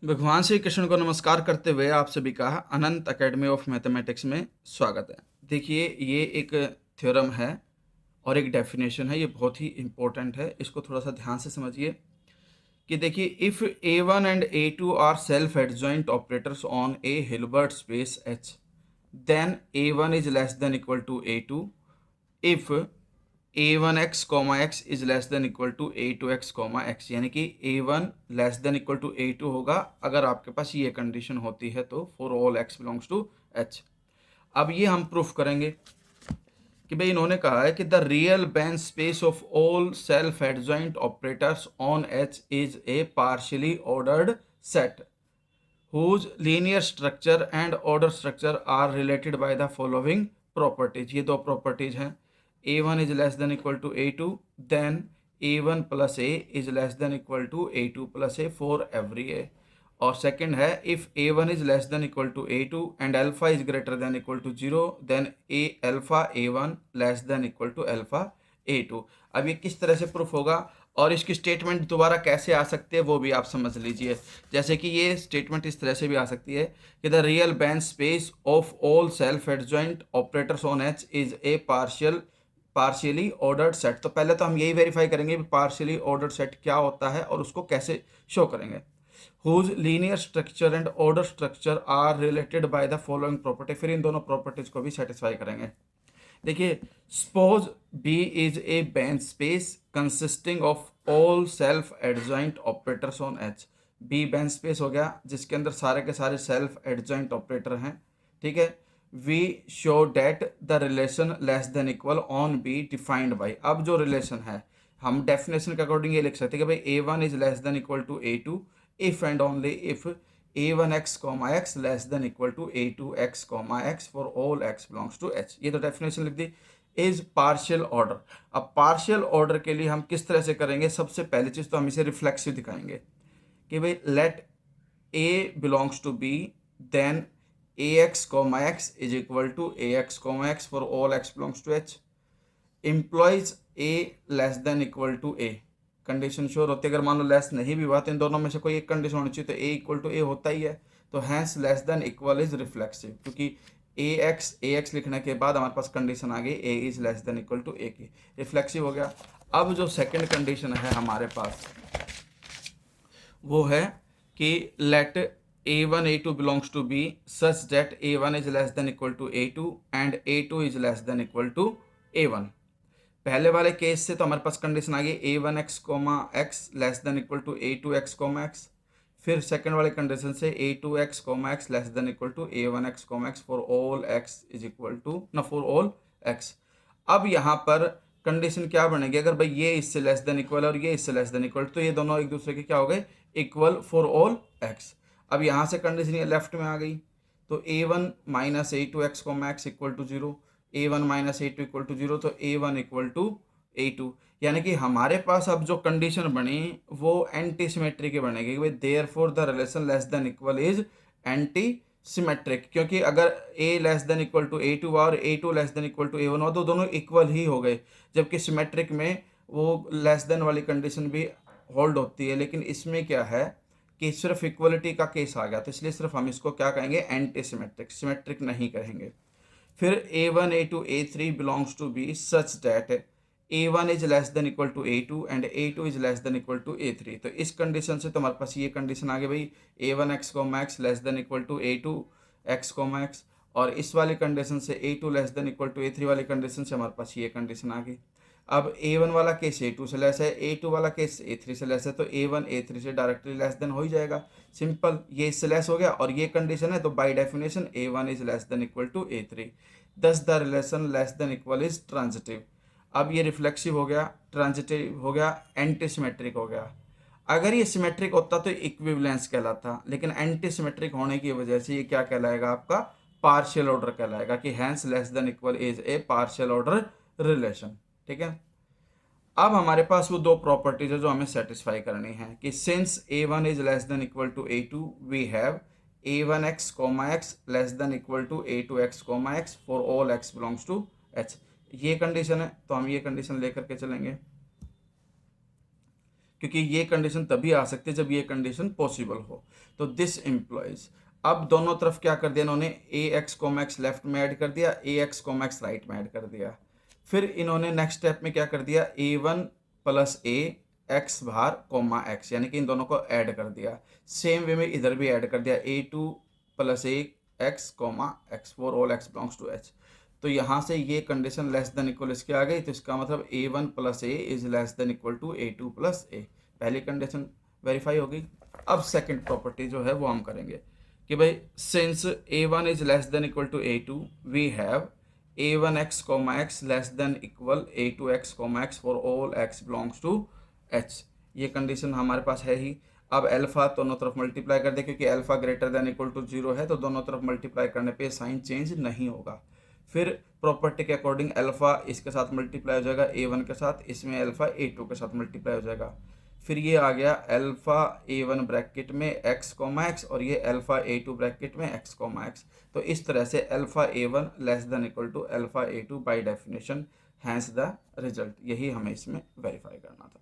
भगवान श्री कृष्ण को नमस्कार करते हुए आप सभी का अनंत एकेडमी ऑफ मैथमेटिक्स में स्वागत है। देखिए, ये एक थ्योरम है और एक डेफिनेशन है, ये बहुत ही इम्पोर्टेंट है। इसको थोड़ा सा ध्यान से समझिए कि देखिए, if A1 and A2 are self adjoint operators on a Hilbert space H, then A1 is less than equal to A2 if a1x comma x is less than equal to a2x comma x, यानी कि a1 less than equal to a2 होगा अगर आपके पास ये condition होती है तो for all x belongs to h। अब ये हम प्रूफ करेंगे कि भाई इन्होंने कहा है कि the real bench space of all self adjoint operators on h is a partially ordered set whose linear structure and order structure are related by the following properties। ये दो प्रॉपर्टीज हैं। a1 is less than equal to a2, then a1 plus a is less than equal to a2 plus a for every a। और second है if a1 is less than equal to a2 and alpha is greater than equal to 0, then a alpha a1 less than equal to alpha a2। अब ये किस तरह से proof होगा और इसकी स्टेटमेंट दोबारा कैसे आ सकती है वो भी आप समझ लीजिए। जैसे कि ये स्टेटमेंट इस तरह से भी आ सकती है कि the real bench space of all self adjoint operators on H is a partially ordered set. तो पहले तो हम यही वेरीफाई करेंगे कि पार्शियली ऑर्डर्ड सेट क्या होता है और उसको कैसे शो करेंगे। Whose linear structure and order structure are related by the following property. फिर इन दोनों प्रॉपर्टीज को भी सेटिस्फाई करेंगे। देखिए, suppose B is a Banach space consisting of all self adjoint operators on H। B Banach space हो गया जिसके अंदर सारे के सारे सेल्फ एडजॉइंट ऑपरेटर हैं, ठीक है। We show that the relation less than equal on B defined by. अब जो रिलेशन है हम डेफिनेशन के अकॉर्डिंग ये लिख सकते हैं कि भाई A1 is less than equal to A2 if and only if a1x comma x less than equal to a2x comma x for all x belongs to h। ये तो डेफिनेशन लिख दी। Is partial order. अब partial order के लिए हम किस तरह से करेंगे? सबसे पहली चीज तो हम इसे रिफ्लेक्सिव दिखाएंगे कि भाई let a belongs to b, then ax comma x is equal to ax comma x for all x belongs to h। Implies a less than equal to a। Condition sure होती है, अगर मान लो less नहीं भी हुआ तो इन दोनों में से कोई एक कंडीशन होनी चाहिए, तो a इक्वल टू a होता ही है। तो hence less than equal is reflexive, क्योंकि ax लिखने के बाद हमारे पास कंडीशन आ गई a is less than equal to a की, रिफ्लेक्सिव हो गया। अब जो सेकंड कंडीशन है हमारे पास वो है कि let a1 a2 belongs to b such that a1 is less than equal to a2 and a2 is less than equal to a1। पहले वाले केस से तो हमारे पास कंडीशन आ गई a1x comma x less than equal to a2x comma x. फिर second वाले condition से a2x comma x less than equal to a1x comma x for all x is equal to ना फॉर ऑल x। अब यहाँ पर condition क्या बनेगी? अगर भाई ये इससे लेस देन इक्वल और ये इससे लेस देन इक्वल, तो ये दोनों एक दूसरे के क्या हो गए? Equal for all x। अब यहाँ से कंडीशन ये लेफ्ट में आ गई, तो a1 minus a2x comma x equal to 0, a1 minus a2 equal to 0, तो a1 इक्वल टू a2। यानी कि हमारे पास अब जो कंडीशन बनी वो एंटी सिमेट्री की बनेगी कि therefore the relation less than equal is anti symmetric, क्योंकि अगर a less than equal to a2 हुआ और a2 less than equal to a1 हुआ तो दोनों इक्वल ही हो गए, जबकि सिमेट्रिक में वो लेस देन वाली कंडीशन भी होल्ड होती है। लेकिन इसमें क्या है कि सिर्फ इक्वलिटी का केस आ गया, तो इसलिए सिर्फ हम इसको क्या कहेंगे? एंटी सिमेट्रिक, सिमेट्रिक नहीं कहेंगे। फिर a1 a2 a3 belongs to b such that a1 is less than equal to a2 and a2 is less than equal to a3। तो इस कंडीशन से तो हमारे पास ये कंडीशन आ गई भाई a1x comma x less than equal to a2x comma x, और इस वाली कंडीशन से a2 less than equal to a3 वाली कंडीशन से हमारे पास ये कंडीशन आ गई। अब a1 वाला केस a2 से लेस है, a2 वाला केस a3 से लेस है, तो a1 a3 से डायरेक्टली लेस देन हो ही जाएगा। सिंपल, ये इससे लेस हो गया और ये कंडीशन है, तो by definition a1 is less than equal to a3। Thus the relation less than equal is transitive. अब ये रिफ्लेक्सिव हो गया, ट्रांजिटिव हो गया, एंटी सिमेट्रिक हो गया। अगर ये सिमेट्रिक होता तो इक्विवेलेंस कहलाता, लेकिन एंटी सिमेट्रिक होने की वजह से ये क्या कहलाएगा? आपका पार्शियल ऑर्डर कहलाएगा, कि hence less than equal is a partial order relation. ठीक है। अब हमारे पास वो दो प्रॉपर्टीज है जो हमें सेटिस्फाई करनी है कि since a1 is less than equal to a2 we have a1x comma x less than equal to a2x comma x for all x belongs to h। ये कंडीशन है, तो हम ये कंडीशन लेकर के चलेंगे। क्योंकि ये कंडीशन तभी आ सकती है जब ये कंडीशन पॉसिबल हो। तो दिस इम्प्लॉइज, अब दोनों तरफ क्या कर दिया इन्होंने, ए एक्स कॉमा एक्स लेफ्ट में ऐड कर दिया, ए एक्स कॉमा एक्स राइट में ऐड कर दिया। फिर इन्होंने नेक्स्ट स्टेप में क्या कर दिया, ए वन प्लस ए एक्स बाहर कॉमा एक्स, यानी कि इन दोनों को ऐड कर दिया। सेम वे में इधर भी ऐड कर दिया, a two plus a x comma x for all x belongs to h. तो यहाँ से ये कंडीशन लेस देन इक्वल इसके आ गई, तो इसका मतलब a one plus a is less than equal to a two plus a. पहली कंडीशन वेरीफाई होगी। अब सेकंड प्रॉपर्टी जो है वो हम करेंगे कि भाई since a one is less than equal to a two, we have a one x comma x less than equal a two x comma x for all x belongs to h. ये condition हमारे पास है ही। अब alpha दोनों तरफ multiply कर दे, क्योंकि alpha greater than equal to zero है, तो दोनों तरफ मल्टीप्लाई करने पे साइन चेंज नहीं होगा। फिर प्रॉपर्टी के अकॉर्डिंग अल्फा इसके साथ मल्टीप्लाई हो जाएगा ए वन के साथ, इसमें अल्फा ए टू के साथ मल्टीप्लाई हो जाएगा। फिर ये आ गया अल्फा ए वन ब्रैकेट में एक्स कॉमा एक्स, और ये अल्फा ए टू ब्रैकेट में एक्स कॉमा एक्स। तो इस तरह से alpha a one less than equal to alpha a two by definition, hence the result. यही हमें इसमें वेरीफाई करना था।